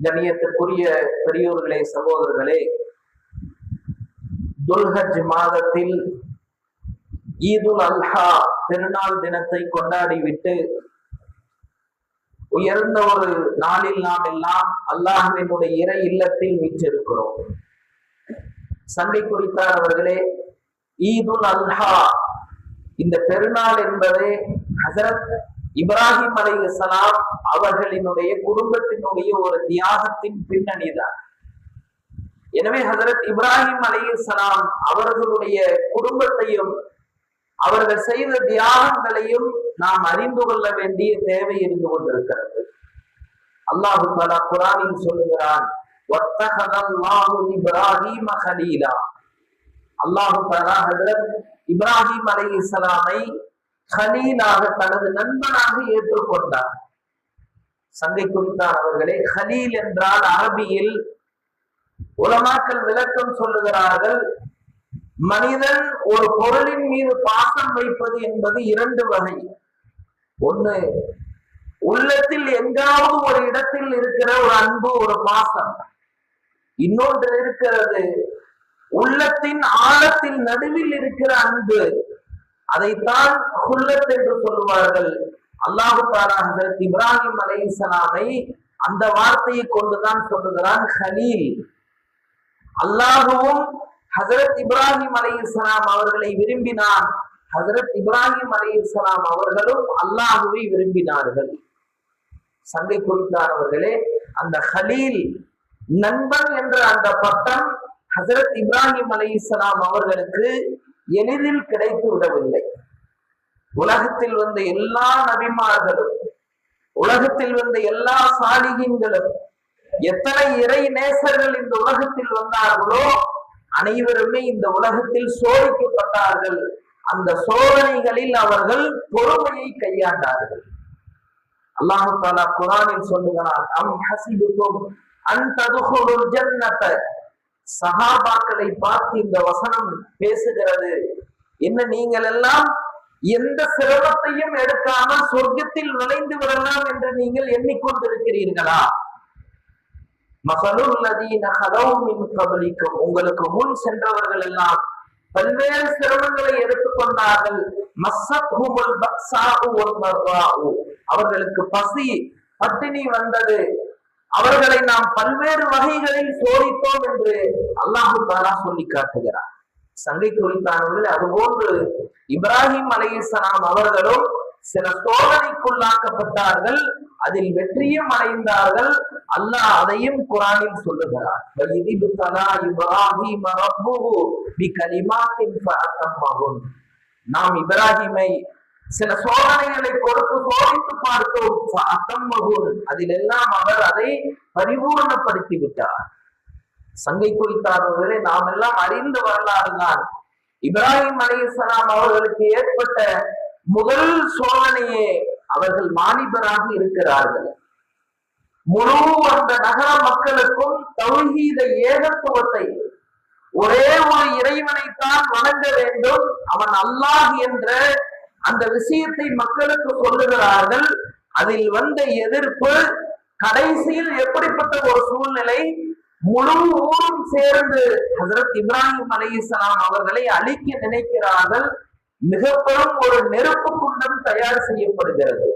கண்ணியத்திற்குரிய பெரியோர்களே, சகோதரர்களே, துல்ஹஜ் மாதத்தில் ஈதுல் அல்ஹா திருநாள் தினத்தை கொண்டாடிவிட்டு உயர்ந்த ஒரு நாளில் நாம் எல்லாம் அல்லாஹ்வினுடைய இறை இல்லத்தில் வீற்றிருக்கிறோம். சண்டை குறித்தார் அவர்களே, ஈதுல் அல்ஹா இந்த பெருநாள் என்பது ஹஜரத் இப்ராஹிம் அலைஹிஸ்ஸலாம் அவர்களினுடைய குடும்பத்தினுடைய ஒரு தியாகத்தின் பின்னணிதான். எனவே ஹஜரத் இப்ராஹிம் அலைஹிஸ்ஸலாம் அவர்களுடைய குடும்பத்தையும் அவர்கள் செய்த தியாகங்களையும் நாம் அறிந்து கொள்ள வேண்டிய தேவை இருந்து கொண்டிருக்கிறது. அல்லாஹு தஆலா குர்ஆனில் சொல்லுகிறான், வத்தஹதல்லாஹு இப்ராஹீம கலீலா. அல்லாஹு தஆலா ஹஜரத் இப்ராஹிம் அலைஹிஸ்ஸலாமை கலீலாக, தனது நண்பனாக ஏற்றுக்கொண்டார். சங்கை குறித்தார் அவர்களே, கலீல் என்றால் அரபியில் உலமாக்கள் விளக்கம் சொல்லுகிறார்கள், மனிதன் ஒரு பொருளின் மீது பாசம் வைப்பது என்பது இரண்டு வகை. ஒண்ணு, உள்ளத்தில் எங்காவது ஒரு இடத்தில் இருக்கிற ஒரு அன்பு, ஒரு பாசம். இன்னொன்று இருக்கிறது, உள்ளத்தின் ஆழத்தில் நடுவில் இருக்கிற அன்பு. அதைத்தான் ஹுல்லத் என்று சொல்லுவார்கள். அல்லாஹு தஆலா ஹஜரத் இப்ராஹிம் அலைஹிஸ்ஸலாமை அந்த வார்த்தையை கொண்டுதான் சொல்லுகிறான் கலீல். அல்லாஹுவும் ஹஜரத் இப்ராஹிம் அலைஹிஸ்ஸலாம் அவர்களை விரும்பினான். ஹஜரத் இப்ராஹிம் அலைஹிஸ்ஸலாம் அவர்களும் அல்லாஹுவை விரும்பினார்கள். சங்கை குறித்தார் அவர்களே, அந்த கலீல், நண்பன் என்ற அந்த பட்டம் ஹஜரத் இப்ராஹிம் அலைஹிஸ்ஸலாம் அவர்களுக்கு எளிதில் கிடைத்து விடவில்லை. உலகத்தில் வந்த எல்லா நபிமார்களும், உலகத்தில் வந்த எல்லா சாலிஹீன்களும், எத்தனை இறை நேசர்கள் இந்த உலகத்தில் வந்தார்களோ அனைவருமே இந்த உலகத்தில் சோதிக்கப்பட்டார்கள். அந்த சோதனைகளில் அவர்கள் பொறுமையை கையாண்டார்கள். அல்லாஹு தஆலா குர்ஆனில் சொல்லுகிறான், அம் ஹஸிபுதும் அன் ததுகுலுல் ஜன்னத. சஹாபாக்களை பார்த்து இந்த வசனம் பேசுகிறது, என்ன நீங்கள் எல்லாம் எந்த சிரமத்தையும் எடுக்காமல் சொர்க்கத்தில் நுழைந்து விடலாம் என்று நீங்கள் எண்ணிக்கொண்டிருக்கிறீர்களா? மஸலுல்லதீன ஹலவ் மின் கப்லிக்கும், உங்களுக்கு முன் சென்றவர்கள் எல்லாம் பல்வேறு சிரமங்களை எடுத்துக்கொண்டார்கள். மஸ்ஸத்ஹுமுல் பஸாஉ வல் ضراء, அவர்களுக்கு பசி பட்டினி வந்தது, அவர்களை நாம் பல்வேறு வகைகளில் சோதித்தோம் என்று அல்லாஹு தஆலா சொல்லி காட்டுகிறார். சங்கை குறித்தானவர்கள், அதுபோன்று இப்ராஹிம் அலைஹிஸ்ஸலாம் அவர்களும் சில சோதனைக்குள்ளாக்கப்பட்டார்கள், அதில் வெற்றியும் அடைந்தார்கள். அல்லாஹ் அதையும் குர்ஆனில் சொல்லுகிறார், நாம் இப்ராஹிமை சில சோதனைகளை கொடுத்து சோதித்து பார்த்தோம், அதில் எல்லாம் அவர் அதை பரிபூர்ணப்படுத்தி விட்டார். சங்கை குறித்தார்களே, நாம் எல்லாம் அறிந்த வரலாறு தான். இப்ராஹிம் அலைஹிஸ்ஸலாம் அவர்களுக்கு ஏற்பட்ட முதல் சோதனையே, அவர்கள் வாலிபராக இருக்கிறார்கள். முழு அந்த நகர மக்களுக்கும் தௌஹீத ஏகத்துவத்தை, ஒரே ஒரு இறைவனைத்தான் வணங்க வேண்டும், அவன் அல்லாஹ் என்ற அந்த விஷயத்தை மக்களுக்கு சொல்லுகிறார்கள். அதில் வந்த எதிர்ப்பு, கடைசியில் எப்படிப்பட்ட ஒரு சூழ்நிலை, முழு ஊரும் சேர்ந்து ஹஜரத் இப்ராஹிம் அலைஹிஸ்ஸலாம் அவர்களை அழிக்க நினைக்கிறார்கள். மிக பெரும் ஒரு நெருப்பு குண்டம் தயார் செய்யப்படுகிறது.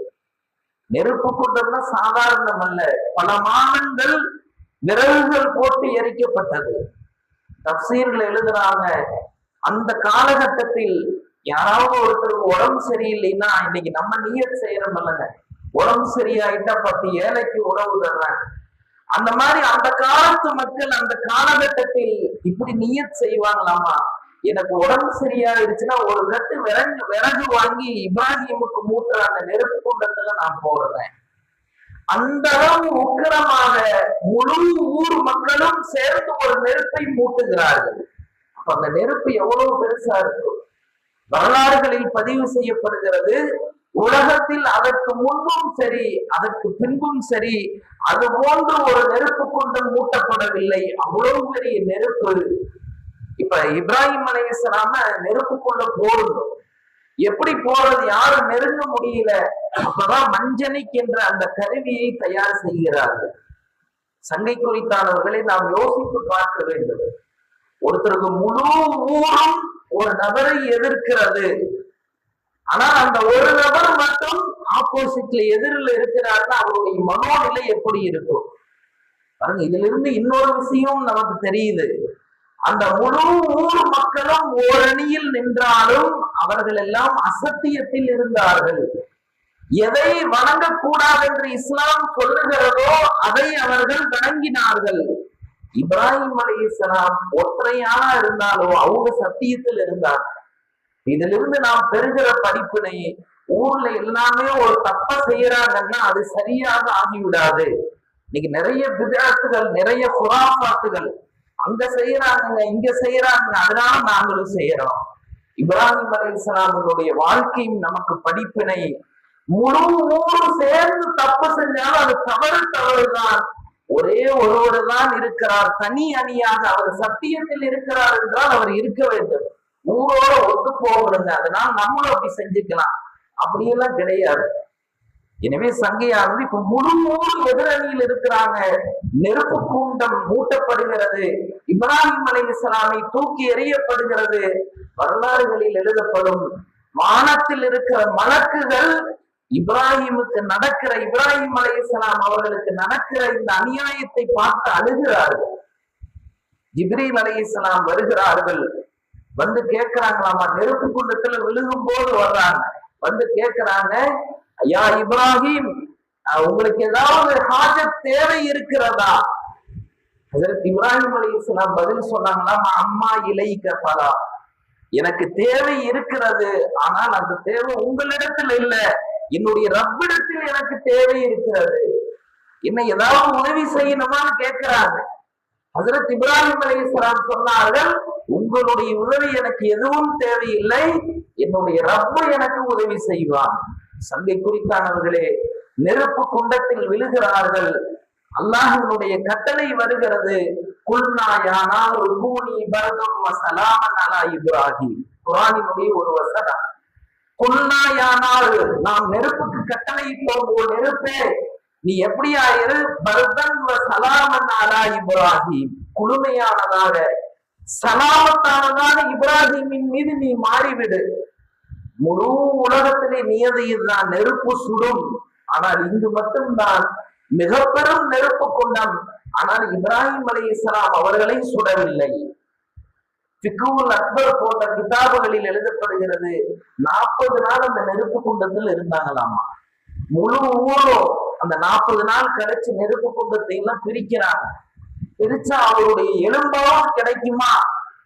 நெருப்பு குண்டம்னா சாதாரணம் அல்ல, பல மாதங்கள் விறகுகள் போட்டு எரிக்கப்பட்டது. தஃசீர்கள் எழுதுறாங்க, அந்த காலகட்டத்தில் யாராவது ஒருத்தருக்கு உடம்பு சரியில்லைன்னா, இன்னைக்கு நம்ம நியத் செய்யறோம் இல்லைங்க, உடம்பு சரியாயிட்டா 10 ஏழைக்கு உணவு தர்றாங்க. அந்த மாதிரி அந்த காலத்து மக்கள் அந்த காலகட்டத்தில் இப்படி நியத் செய்வாங்களாமா, எனக்கு உடம்பு சரியாயிருச்சுன்னா ஒரு கட்டு விறகு வாங்கி இப்ராஹிமுக்கு மூட்டுற அந்த நெருப்பு குண்டத்துல நான் போடுறேன். அந்த அளவு உக்கிரமாக முழு ஊர் மக்களும் சேர்ந்து ஒரு நெருப்பை மூட்டுகிறார்கள். அப்ப அந்த நெருப்பு எவ்வளவு பெருசா இருக்கும், வரலாறுகளில் பதிவு செய்யப்படுகிறது. உலகத்தில் அதற்கு முன்பும் சரி அதற்கு பின்பும் சரி அது போன்று ஒரு நெருப்பு குண்டம் மூட்டப்படவில்லை. அவ்வளவு பெரிய நெருப்பு. இப்ப இப்ராஹிம் அலைஹிஸ்ஸலாம நெருப்புக்குள்ள போடணும், எப்படி போறது, யாரும் நெருங்க முடியல. அப்பதான் மஞ்சனிக் என்ற அந்த கருவியை தயார் செய்கிறார்கள். சங்கை குறித்தானவர்களை நாம் யோசித்து பார்க்க வேண்டும். ஒருத்தருக்கு முழு ஊரும் ஒரு நபரை எதிர்க்கிறது, ஆனால் அந்த ஒரு நபர் மட்டும் ஆப்போசிட்ல எதிரில் இருக்கிறார்னா அவருடைய மனோநிலை எப்படி இருக்கும் பாருங்க. இதுல இருந்து இன்னொரு விஷயம் நமக்கு தெரியுது. அந்த முழு ஊர் மக்களும் ஓரணியில் நின்றாலும் அவர்கள் எல்லாம் அசத்தியத்தில் இருந்தார்கள். எதை வணங்கக்கூடாது என்று இஸ்லாம் சொல்லுகிறதோ அதை அவர்கள் வணங்கினார்கள். இப்ராஹிம் அலைஹிஸ்ஸலாம் ஒற்றையானா இருந்தாலும் அவங்க சத்தியத்தில் இருந்தாங்க. இதிலிருந்து நாம் பெறுகிற படிப்பினை, ஊர்ல எல்லாமே ஒரு தப்ப செய்யறாங்கன்னா அது சரியாக ஆகிவிடாது. இன்னைக்கு நிறைய பிதஅத்துகள், நிறைய குராஃபாத்துகள், அங்க செய்யறாங்க இங்க செய்யறாங்க, அதனால நாங்களும் செய்யறோம். இப்ராஹிம் அலைஹிஸ்ஸலாமுடைய வாழ்க்கையும் நமக்கு படிப்பினை. முழு ஊரும் சேர்ந்து தப்பு செஞ்சாலும் அது தவறுதான். ஒரே ஒருவர் தான் இருக்கிறார், தனி அணியாக அவர் சத்தியத்தில் இருக்கிறார் என்றால் அவர் இருக்க வேண்டும். ஊரோட ஒத்து போகணுங்க, அதனால நம்மளும் அப்படி செஞ்சுக்கலாம், அப்படியெல்லாம் கிடையாது. எனவே சங்கையானது இப்ப முழு ஊர் எதிரணியில் இருக்கிறாங்க. நெருப்பு கூண்டம் மூட்டப்படுகிறது. இப்ராஹிம் அலைஹிஸ்ஸலாமை தூக்கி எறியப்படுகிறது. வரலாறுகளில் எழுதப்படும் வானத்தில் இருக்கிற மலக்குகள் இப்ராஹிமுக்கு நடக்கிற, இப்ராஹிம் அலைஹிஸ்ஸலாம் அவர்களுக்கு நடக்கிற இந்த அநியாயத்தை பார்த்து அழுகிறார்கள். ஜிப்ரீல் அலைஹிஸ்ஸலாம் வருகிறார்கள், வந்து கேட்கிறாங்களாமா. நெருப்பு குண்டத்துல விழுகும் போது வர்றாங்க, வந்து கேட்கிறாங்க, ஐயா இப்ராஹிம், உங்களுக்கு ஏதாவது ஹாஜத் தேவை இருக்கிறதா? அதற்கு இப்ராஹிம் அலைஹிஸ்ஸலாம் பதில் சொன்னாங்களாம், அம்மா இலைக்க பலா, எனக்கு தேவை இருக்கிறது, ஆனால் அந்த தேவை உங்களிடத்தில் இல்லை, என்னுடைய ரப்பிடத்தில் எனக்கு தேவை இருக்கிறது. என்ன ஏதாவது உதவி செய்யணுமான்னு கேட்கிறாங்க. ஹஜ்ரத் இப்ராஹிம் அலைஹிஸ்ஸலாம் சொன்னார்கள், உங்களுடைய உதவி எனக்கு எதுவும் தேவையில்லை, என்னுடைய ரப்பு எனக்கு உதவி செய்வான். சங்கை குறித்தானவர்களே, நெருப்பு குண்டத்தில் விழுகிறார்கள். அல்லாஹ்வினுடைய கட்டளை வருகிறது, குல்னா யா நாரு கூனி பர்தம் வ ஸலாமன் அலா இப்ராஹிம். குர்ஆனினுடைய ஒரு வசனம். குல்னா யா நாரு, நாம் நெருப்புக்கு கட்டளையிட்டோம், ஓ நெருப்பே நீ எப்படியா இரு, பர்தன் வ ஸலாமன் அலா இப்ராஹிம், குளுமையானதாக சலாமத்தானதாக இப்ராஹிமின் மீது நீ மாறிவிடு. முழு உலகத்திலே நியதியில்தான் நெருப்பு சுடும், ஆனால் இங்கு மட்டும்தான் மிக பெரும் நெருப்பு குண்டம். ஆனால் இப்ராஹிம் அலைஹிஸ்ஸலாம் அவர்களை சுடவில்லை. ஃபிக்ஹுல் அக்பர் போன்ற கிதாபுகளில் எழுதப்படுகிறது, 40 நாள் அந்த நெருப்பு குண்டத்தில் இருந்தாங்களாமா. முழு ஊரும் அந்த 40 நாள் கழிச்சு நெருப்பு குண்டத்தை எல்லாம் பிரிக்கிறாங்க. பிரிச்சா அவருடைய எலும்பாவும் கிடைக்குமா,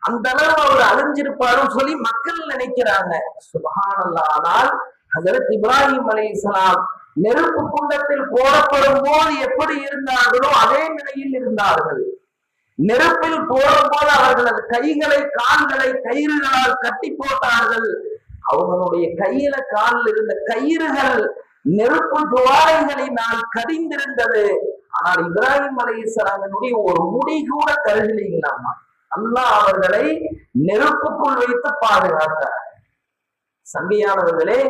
அந்த அளவு அவர் அழிஞ்சிருப்பாரும் சொல்லி மக்கள் நினைக்கிறாங்க. சுப்ஹானல்லாஹ். ஆனால் ஹஜ்ரத் இப்ராஹிம் அலைஹிஸ்ஸலாம் நெருப்பு குண்டத்தில் போடப்படும் போது எப்படி இருந்தார்களோ அதே நிலையில் இருந்தார்கள். நெருப்பில் போடும் போது அவர்களது கைகளை கால்களை கயிறுகளால் கட்டி போட்டார்கள். அவங்களுடைய கையில காலில் இருந்த கயிறுகள் நெருப்பு ஜுவாலைகளினால் கடிந்திருந்தது. ஆனால் இப்ராஹிம் அலைஹிஸ்ஸலாமினுடைய ஒரு முடி கூட கருகலைங்களாமா. அல்லாஹ் அவர்களை நெருப்புக்குள் வைத்து பாதுகாத்தார். சங்கையானவர்களே,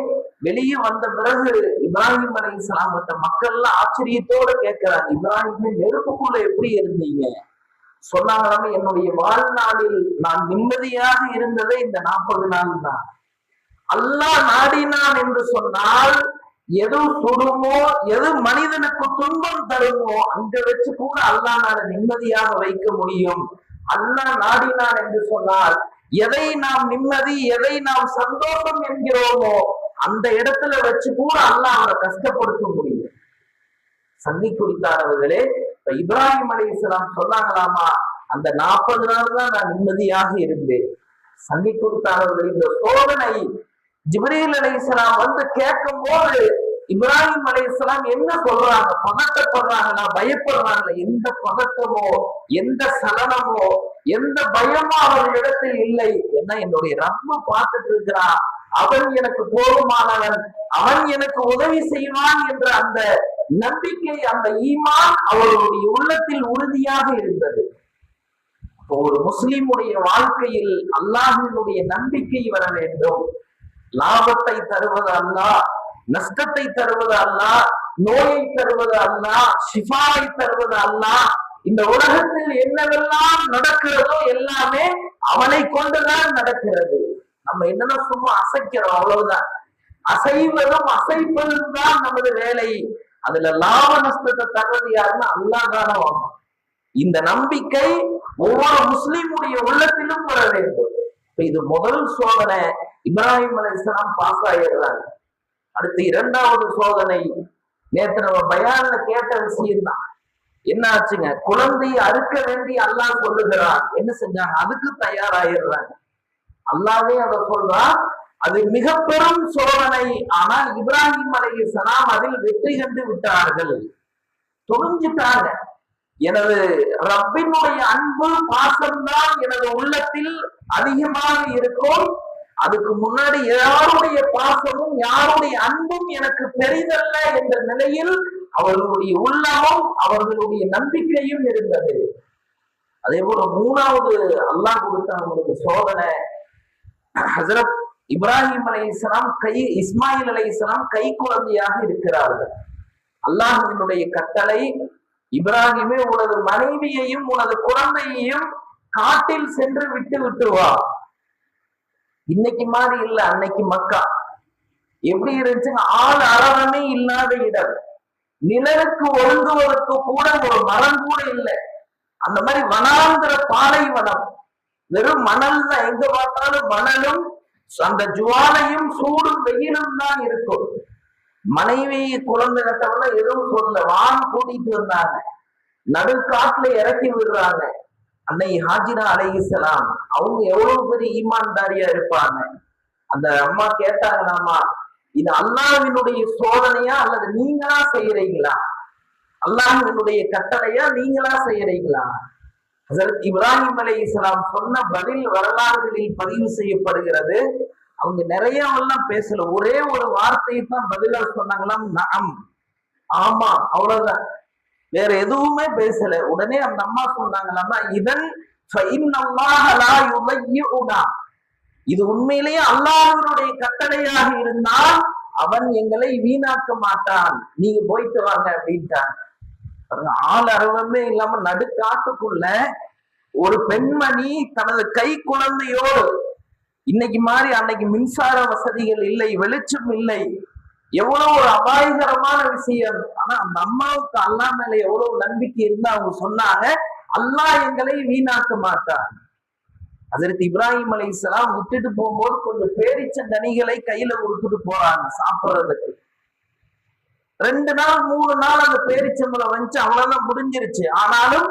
வெளியே வந்த பிறகு இப்ராஹிம் அலைஹிஸ்ஸலாம் மக்கள் எல்லாம் ஆச்சரியத்தோட கேட்கிறாங்க, இப்ராஹிம் நெருப்புக்குள்ள எப்படி இருந்தீங்க? சொன்னாங்களாமே, என்னுடைய வாழ்நாளில் நான் நிம்மதியாக இருந்ததே இந்த 40 நாள் தான். அல்லாஹ் நாடினான் என்று சொன்னால் எது சுடுமோ, எது மனிதனுக்கு துன்பம் தருமோ அங்க வச்சு கூட அல்லாஹ் நாட நிம்மதியாக வைக்க முடியும். அல்லாஹ் நாடினான் என்று சொன்னால் எதை நாம் நிம்மதி, எதை நாம் சந்தோஷம் என்கிறோமோ அந்த இடத்துல வச்சு கூட அல்லாஹ் அவரை கஷ்டப்படுத்த முடியும். சங்கை குறித்தானவர்களே, இப்ப இப்ராஹிம் அலைஹிஸ்ஸலாம் சொன்னாங்களாமா, அந்த 40 நாள் தான் நான் நிம்மதியாக இருந்தேன். சங்கை குறித்தானவர்கள், இந்த சோதனை ஜிப்ரீல் அலைஹிஸ்ஸலாம் வந்து கேட்கும் போது இப்ராஹிம் அலைஹிஸ்ஸலாம் என்ன சொல்றாங்க? பதட்டப்படுறாங்களா, பயப்படுறாங்களா? எந்த பதட்டமோ, எந்த சலனமோ, எந்த பயமோ அவர்களிடத்தில் இல்லை. என்ன, என்னுடைய ரப்பு பார்த்துட்டு இருக்கிறான், அவன் எனக்கு போதுமானவன், அவன் எனக்கு உதவி செய்வான் என்ற அந்த நம்பிக்கை, அந்த ஈமான் அவர்களுடைய உள்ளத்தில் உறுதியாக இருந்தது. ஒரு முஸ்லிமுடைய வாழ்க்கையில் அல்லாஹ்வினுடைய நம்பிக்கை வர வேண்டும். லாபத்தை தருவது அல்லாஹ், நஷ்டத்தை தருவது அல்லாஹ், நோயை தருவது அல்லாஹ், ஷிஃபாவை தருவது அல்லாஹ். இந்த உலகத்தில் என்னவெல்லாம் நடக்கிறதோ எல்லாமே அவனை கொண்டுதான் நடக்கிறது. நம்ம என்னன்னா சும்மா அசைக்கிறோம், அவ்வளவுதான். அசைவதும் அசைப்பதும் தான் நமது வேலை. அதுல லாப நஷ்டத்தை தருவது யாருன்னா அல்லாஹ் தானே வாங்கும். இந்த நம்பிக்கை ஒவ்வொரு முஸ்லிமுடைய உள்ளத்திலும் வர வேண்டும். இது முதல் சோதனை. இப்ராஹிம் அலைஹிஸ்ஸலாம் பாஸ் ஆயிடுறாங்க. அடுத்து இரண்டாவது சோதனை நேற்று நம்ம பயான்ல கேட்ட விஷயம் தான். என்ன ஆச்சுங்க? குழந்தையை அறுக்க வேண்டி அல்லாஹ் சொல்லுகிறான். என்ன செஞ்சாங்க? அதுக்கு தயாராயிடுறாங்க. அல்லாஹ்வே அதை சொல்றான். அது மிக பெரும் சோதனை. ஆனால் இப்ராஹிம் அலைஹிஸ்ஸலாம் அதில் வெற்றி கண்டு விட்டார்கள். துணிஞ்சிட்டாங்க. எனது ரப்பினுடைய அன்பு பாசம்தான் எனது உள்ளத்தில் அதிகமாக இருக்கும். அதுக்கு முன்னாடி யாருடைய பாசமும் யாருடைய அன்பும் எனக்கு பெரிதல்ல என்ற நிலையில் அவர்களுடைய உள்ளமும் அவர்களுடைய நம்பிக்கையும் இருந்தது. அதே போல மூணாவது அல்லாஹ் கொடுத்த அவங்களுக்கு சோதனை. ஹஜ்ரத் இப்ராஹிம் அலைஹிஸ்ஸலாம் இஸ்மாயில் அலைஹிஸ்ஸலாம் கை குழந்தையாக இருக்கிறார்கள். அல்லாஹ்வினுடைய கட்டளை, இப்ராஹிமே உனது மனைவியையும் உனது குழந்தையையும் காட்டில் சென்று விட்டு வா. இன்னைக்கு மாதிரி இல்ல, அன்னைக்கு மக்கா எப்படி இருந்துச்சுங்க? ஆள் அரவமே இல்லாத இடம், நிழலுக்கு ஒழுங்குவதற்கு கூட ஒரு மரம் கூட இல்லை. அந்த மாதிரி வனாந்திர பாலைவனம், வெறும் மணல் தான். எங்க பார்த்தாலும் மணலும் அந்த ஜுவாலையும் சூடும் வெயிலும் தான் இருக்கும். மனைவி குழந்தை கட்டவங்க எதுவும் சொல்ல, வான் கூட்டிட்டு வந்தாங்க, நடுக்காட்டுல இறக்கி விடுறாங்க. அன்னை ஹாஜிரா அலைஹிஸ்ஸலாம் அவங்க எவ்வளவு பெரிய ஈமான்தாரியா இருப்பாங்க. அந்த அம்மா கேட்டாங்களாமா, இது அல்லாஹ்வினுடைய சோதனையா அல்லது நீங்களா செய்யறீங்களா? அல்லாஹ்வினுடைய கட்டளையா நீங்களா செய்யறீங்களா? ஹஜ்ரத் இப்ராஹிம் அலைஹிஸ்ஸலாம் சொன்ன பதில் வரலாறுகளில் பதிவு செய்யப்படுகிறது. அவங்க நிறைய எல்லாம் பேசல, ஒரே ஒரு வார்த்தையை தான் பதிலா சொன்னாங்களாம், நஅம், ஆமா, அவ்வளவுதான். வேற எதுவுமே பேசல. உடனே அந்த அம்மா சொன்னாங்களாமா, இதன் இது உண்மையிலேயே அல்லாஹ்வினுடைய கட்டளையாக இருந்தால் அவன் எங்களை வீணாக்க மாட்டான், நீங்க போயிட்டு வாங்க அப்படின்ட்டாங்க. ஆள் அரவமே இல்லாம நடுக்காட்டுக்குள்ள ஒரு பெண்மணி தனது கை குழந்தையோடு, இன்னைக்கு மாதிரி அன்னைக்கு மின்சார வசதிகள் இல்லை, வெளிச்சம் இல்லை, எவ்வளவு ஒரு அபாயகரமான விஷயம். ஆனா அந்த அம்மாவுக்கு அல்லாஹ் மேல எவ்வளவு நம்பிக்கை இருந்தா அவங்க சொன்னாங்க, அல்லாஹ் எங்களை வீணாக்க மாட்டான். ஹஜ்ரத் இப்ராஹிம் அலைஹிஸ்ஸலாம் விட்டுட்டு போகும்போது கொஞ்சம் பேரிச்சங்கனிகளை கையில கொடுத்துட்டு போறாங்க சாப்பிடுறதுக்கு. 2 நாள் 3 நாள் அந்த பேரிச்சம்பளம் வந்துச்சு, அவ்வளவுதான் முடிஞ்சிருச்சு. ஆனாலும்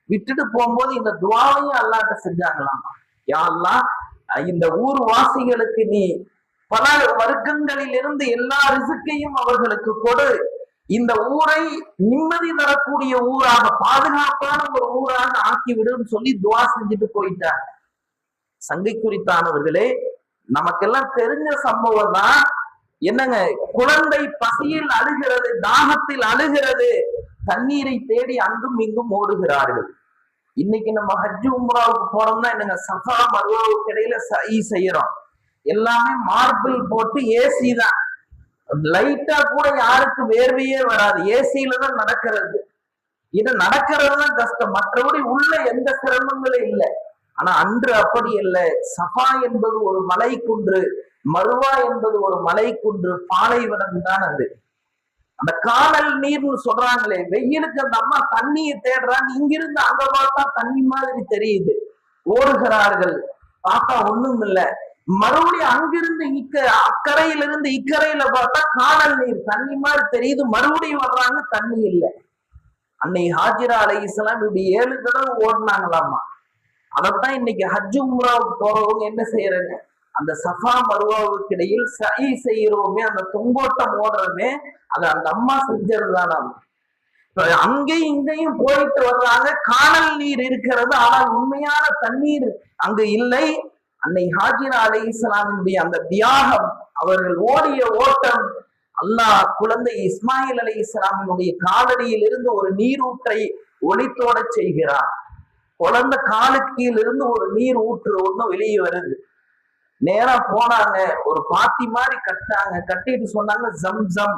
விட்டுட்டு போகும்போது இந்த துவாவையும் அல்லாஹ்ட்ட செஞ்சாங்களாம், யா அல்லாஹ், இந்த ஊர் வாசிகளுக்கு நீ பல வர்க்கங்களில் இருந்து எல்லா ரிசுக்கையும் அவர்களுக்கு கொடு, இந்த ஊரை நிம்மதி தரக்கூடிய ஊராக, பாதுகாப்பான ஒரு ஊராக ஆக்கிவிடுன்னு சொல்லி துவா செஞ்சுட்டு போயிட்டாங்க. சங்கை குறித்தானவர்களே, நமக்கெல்லாம் தெரிஞ்ச சம்பவம் தான். என்னங்க, குழந்தை பசியில் அழுகிறது, தாகத்தில் அழுகிறது, தண்ணீரை தேடி அங்கும் இங்கும் ஓடுகிறார்கள். இன்னைக்கு நம்ம ஹஜ் உம்ராவுக்கு போனோம்னா என்னங்க, சஃபா மர்வாவுக்கு இடையில சை செய்யறோம், எல்லாமே மார்பிள் போட்டு ஏசி தான், லைட்டா கூட யாருக்கு வேர்வையே வராது, ஏசியில தான் நடக்கிறது. இது நடக்கிறது தான் கஷ்டம், மற்றபடி உள்ள எந்த சிரமங்களும் இல்லை. ஆனா அன்று அப்படி அல்ல. சஃபா என்பது ஒரு மலை குன்று, மருவா என்பது ஒரு மலை குன்று, பாலைவனம் தான் அது. அந்த காணல் நீர்னு சொல்றாங்களே, வெயிலுக்கு அந்த அம்மா தண்ணியை தேடுறாங்க, இங்கிருந்து அங்க பார்த்தா தண்ணி மாதிரி தெரியுது, ஓடுகிறார்கள், பார்த்தா ஒண்ணும் இல்லை. மறுபடியும் அங்கிருந்து அக்கறையிலிருந்து இக்கரையில பார்த்தா காணல் நீர் தண்ணி மாதிரி தெரியுது, மறுபடியும் வர்றாங்க, தண்ணி இல்லை. அன்னை ஹாஜிரா அலைஹிஸ்ஸலாம் இப்படி 7 தடவை ஓடினாங்களாமா. அதைத்தான் இன்னைக்கு ஹஜ் உம்ராவுக்கு போறவங்க என்ன செய்யறாங்க, அந்த சஃபா மருவாவுக்கு இடையில் சை செய்யறோமே, அந்த தொங்கோட்டம் ஓடுறோமே, அது அந்த அம்மா செஞ்சதுதான். அங்கேயும் இங்கேயும் போயிட்டு வர்றாங்க, காணல் நீர் இருக்கிறது, ஆனால் உண்மையான தண்ணீர் அங்கு இல்லை. அன்னை ஹாஜிரா அலைஹிஸ்ஸலாமினுடைய அந்த தியாகம், அவர்கள் ஓடிய ஓட்டம், அல்லாஹ் குழந்தை இஸ்மாயில் அலைஹிஸ்ஸலாமினுடைய காலடியில் இருந்து ஒரு நீரூற்றை ஒளித்தோட செய்கிறார். குழந்தை காலுக்கு கீழ் இருந்து ஒரு நீர் ஊற்று ஒண்ணு வெளியே வருது. நேரா போனாங்க, ஒரு பாத்தி மாதிரி கட்டாங்க, கட்டிட்டு சொன்னாங்க ஜம்சம்,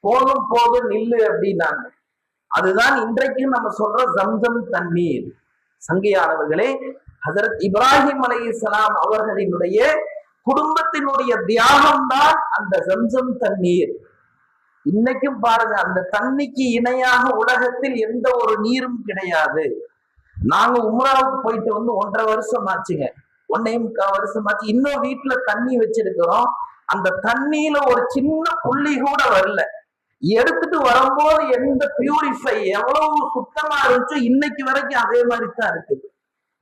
போதும் போதும் நில்லு அப்படின்னாங்க. அதுதான் இன்றைக்கும் நம்ம சொல்ற ஜம்சம் தண்ணீர். சங்கையானவர்களே, ஹஜரத் இப்ராஹிம் அலைஹிஸ்ஸலாம் அவர்களினுடைய குடும்பத்தினுடைய தியாகம் தான் அந்த ஜம்சம் தண்ணீர். இன்னைக்கும் பாருங்க, அந்த தண்ணிக்கு இணையாக உலகத்தில் எந்த ஒரு நீரும் கிடையாது. நாங்க உம்ராவுக்கு போயிட்டு வந்து 1.5 வருஷம் ஆச்சுங்க, 1.25 வருஷம் ஆச்சு. இன்னும் வீட்டுல தண்ணி வச்சிருக்கிறோம். அந்த தண்ணியில ஒரு சின்ன புள்ளி கூட வரல. எடுத்துட்டு வரும்போது எந்த பியூரிஃபை எவ்வளவு சுத்தமா இருந்துச்சோ இன்னைக்கு வரைக்கும் அதே மாதிரி தான் இருக்கு.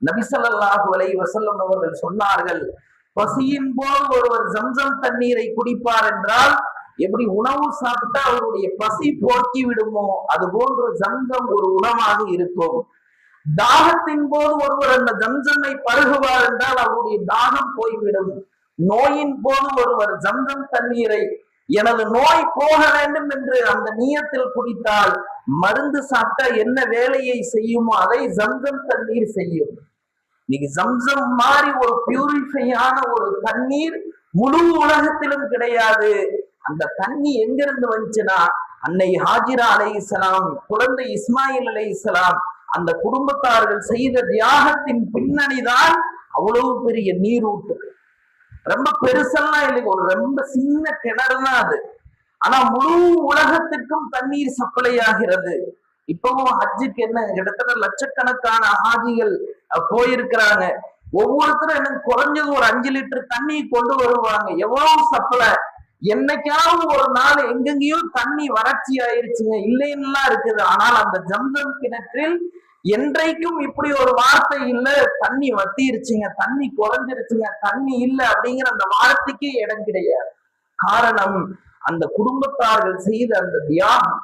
நபி ஸல்லல்லாஹு அலைஹி வஸல்லம் அவர்கள் சொன்னார்கள், பசியின் போது ஒருவர் ஜம்சம் தண்ணீரை குடிப்பார் என்றால் எப்படி உணவு சாப்பிட்டா அவருடைய பசி போக்கி விடுமோ அது போன்ற ஜம்சம் ஒரு உணவாக இருக்கும். தாகத்தின் போது ஒருவர் அந்த ஜம்சமை பருகுவார் என்றால் அவருடைய தாகம் போய்விடும். நோயின் போது ஒருவர் ஜம்சம் தண்ணீரை எனது நோய் போக வேண்டும் என்று அந்த நியத்தில் குடித்தால் மருந்து சாப்பிட்டா என்ன வேலையை செய்யுமோ அதை ஜம்சம் தண்ணீர் செய்யும். இன்னைக்கு ஜம்சம் மாதிரி ஒரு பியூரிஃபையான ஒரு தண்ணீர் முழு உலகத்திலும் கிடையாது. அந்த தண்ணி எங்கிருந்து வந்துச்சுன்னா, அன்னை ஹாஜிரா அலைஹிஸ்ஸலாம், குழந்தை இஸ்மாயில் அலைஹிஸ்ஸலாம் அந்த குடும்பத்தார்கள் செய்த தியாகத்தின் பின்னணிதான் அவ்வளவு பெரிய நீரூட்டு. ரொம்ப பெருசெல்லாம் இல்லை, ஒரு ரொம்ப சின்ன கிணறு தான் அது. ஆனா முழு உலகத்திற்கும் தண்ணீர் சப்ளை ஆகிறது. இப்பவும் ஹஜ்ஜுக்கு என்ன கிட்டத்தட்ட லட்சக்கணக்கான ஹாஜிகள் போயிருக்கிறாங்க. ஒவ்வொருத்தரும் எனக்கு குறைஞ்சது ஒரு 5 லிட்டர் தண்ணி கொண்டு வருவாங்க. எவ்வளவு சப்ளை. என்னைக்காவது ஒரு நாள் எங்கெங்கயோ தண்ணி வறட்சி ஆயிருச்சுங்க, இல்லைன்னா இருக்குது. ஆனால் அந்த ஜம்சம் கிணற்றில் என்றைக்கும் இப்படி ஒரு வார்த்தை இல்லை, தண்ணி வத்திருச்சுங்க, தண்ணி குறைஞ்சிருச்சுங்க, தண்ணி இல்லை அப்படிங்கிற அந்த வார்த்தைக்கே இடம் கிடையாது. காரணம் அந்த குடும்பத்தார்கள் செய்த அந்த தியாகம்,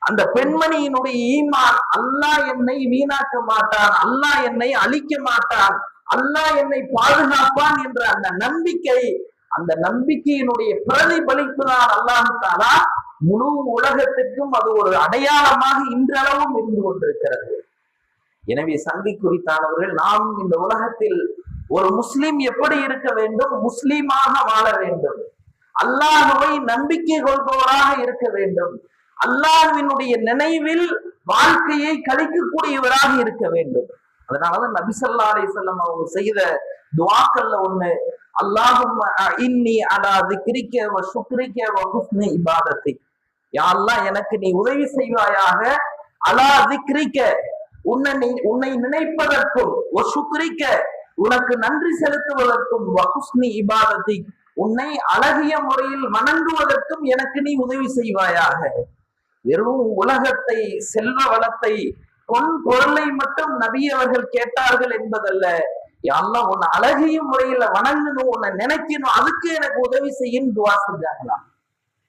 அந்த பெண்மணியினுடைய ஈமான். அல்லாஹ் என்னை வீணாக்க மாட்டான், அல்லாஹ் என்னை அழிக்க மாட்டான், அல்லாஹ் என்னை பாதுகாப்பான் என்ற அந்த நம்பிக்கை, அந்த நம்பிக்கையினுடைய பிரதிபலிப்பு தான் அல்லாஹ் தஆலா முழு உலகத்திற்கும் அது ஒரு அடையாளமாக இன்றளவும் இருந்து கொண்டிருக்கிறது. எனவே சங்கை குறித்தானவர்கள், நாம் இந்த உலகத்தில் ஒரு முஸ்லிம் எப்படி இருக்க வேண்டும்? முஸ்லிமாக வாழ வேண்டும், அல்லாஹ்வை நம்பிக்கை கொள்பவராக இருக்க வேண்டும், அல்லாஹ்வினுடைய நினைவில் வாழ்க்கையை கழிக்கக்கூடியவராக இருக்க வேண்டும். அதனாலதான் நபி ஸல்லல்லாஹு அலைஹி வஸல்லம் அவங்க செய்த துஆக்கள்ல ஒண்ணு, அல்லாஹும்ம இன்னி அலா திக்ரிக வ ஷுக்ரிக வ ஹுஸ்னி இபாதத்தி. யா அல்லாஹ், எனக்கு நீ உதவி செய்வாயாக. அலா திக்ரிக, உன்னை நினைப்பதற்கும், வ ஷுக்ரிக, உனக்கு நன்றி செலுத்துவதற்கும், வ ஹுஸ்னி இபாதத்தி, உன்னை அழகிய முறையில் வணங்குவதற்கும் எனக்கு நீ உதவி செய்வாயாக. வெறும் உலகத்தை, செல்வ வளத்தை, பொன் பொருளை மட்டும் நபி அவர்கள் கேட்டார்கள் என்பதல்ல. அல்லாஹ் உன்னை அழகிய முறையில வணங்கணும், உன்னை நினைக்கணும், அதுக்கு எனக்கு உதவி செய்யும் துவா செஞ்சாங்களாம்.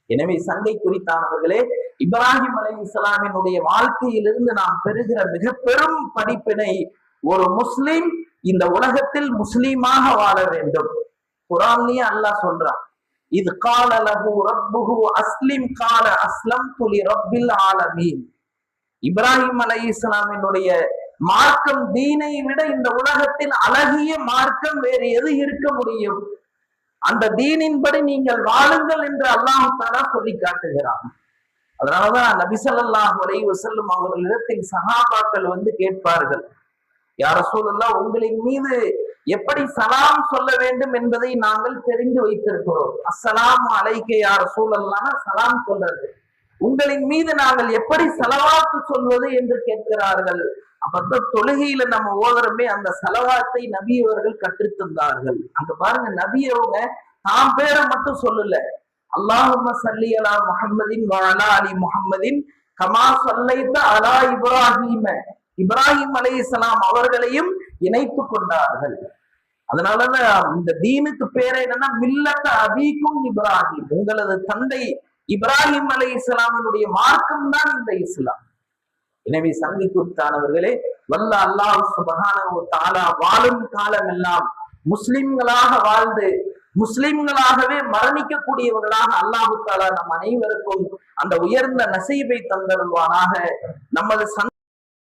எனவே சங்கை குறித்தானவர்களே, இப்ராஹிம் அலைஹிஸ்ஸலாமினுடைய வாழ்க்கையிலிருந்து நாம் பெறுகிற மிக பெரும் படிப்பினை, ஒரு முஸ்லிம் இந்த உலகத்தில் முஸ்லீமாக வாழ வேண்டும். குர்ஆன்லயே அல்லாஹ் சொல்றான், இது கால லஹு ரப்புஹு அஸ்லிம் கால அஸ்லம்து லிரப்பில் ஆலமீன். இப்ராஹிம் அலைஹிஸ்ஸலாமினுடைய மார்க்கம், தீனை விட இந்த உலகத்தில் அழகிய மார்க்கம் வேறு எது இருக்க முடியும்? அந்த தீனின்படி நீங்கள் வாழுங்கள் என்று அல்லாஹ் தஆலா சொல்லி காட்டுகிறான். அதனாலதான் நபி ஸல்லல்லாஹு அலைஹி வஸல்லம் அவர்களிடத்தில் சஹாபாக்கள் வந்து கேட்பார்கள், யா ரசூலல்லாஹ், உங்களின் மீது எப்படி சலாம் சொல்ல வேண்டும் என்பதை நாங்கள் தெரிந்து வைத்திருக்கிறோம். அஸ்ஸலாமு அலைக்க யா ரசூலல்லாஹ், சலாம் சொல்றது. உங்களின் மீது நாங்கள் எப்படி ஸலவாத்து சொல்வது என்று கேட்கிறார்கள். அப்ப தொழுகையில நம்ம ஓதுறமே அந்த ஸலவாத்தை நபி அவர்கள் கற்றுத்தந்தார்கள். அங்க பாருங்க, நபி அவங்க தாம் பேரை மட்டும் சொல்லல, அல்லாஹும்ம ஸல்லி அலா முஹம்மதின் வ அலா அலி முஹம்மதின் கமா ஸல்லைத அலா இப்ராஹீம, இப்ராஹிம் அலைஹிஸ்ஸலாம் அவர்களையும் இணைத்து கொண்டார்கள். அதனாலதான் இந்த தீனுக்கு பேரே என்னன்னா மில்லத்த அபீக்கும் இப்ராஹிம், உங்களது தந்தை இப்ராஹிம் அலைஹிஸ்ஸலாமினுடைய மார்க்கம் தான் இந்த இஸ்லாம். எனவே சங்கை குறித்தானவர்களே, வல்ல அல்லாஹ் சுப்ஹானஹு வ தஆலா வாழும் காலம் எல்லாம் முஸ்லிம்களாக வாழ்ந்து முஸ்லிம்களாகவே மரணிக்கக்கூடியவர்களாக அல்லாஹ் தஆலா நம் அனைவருக்கும் அந்த உயர்ந்த நசீபை தந்தருள்வானாக. நமது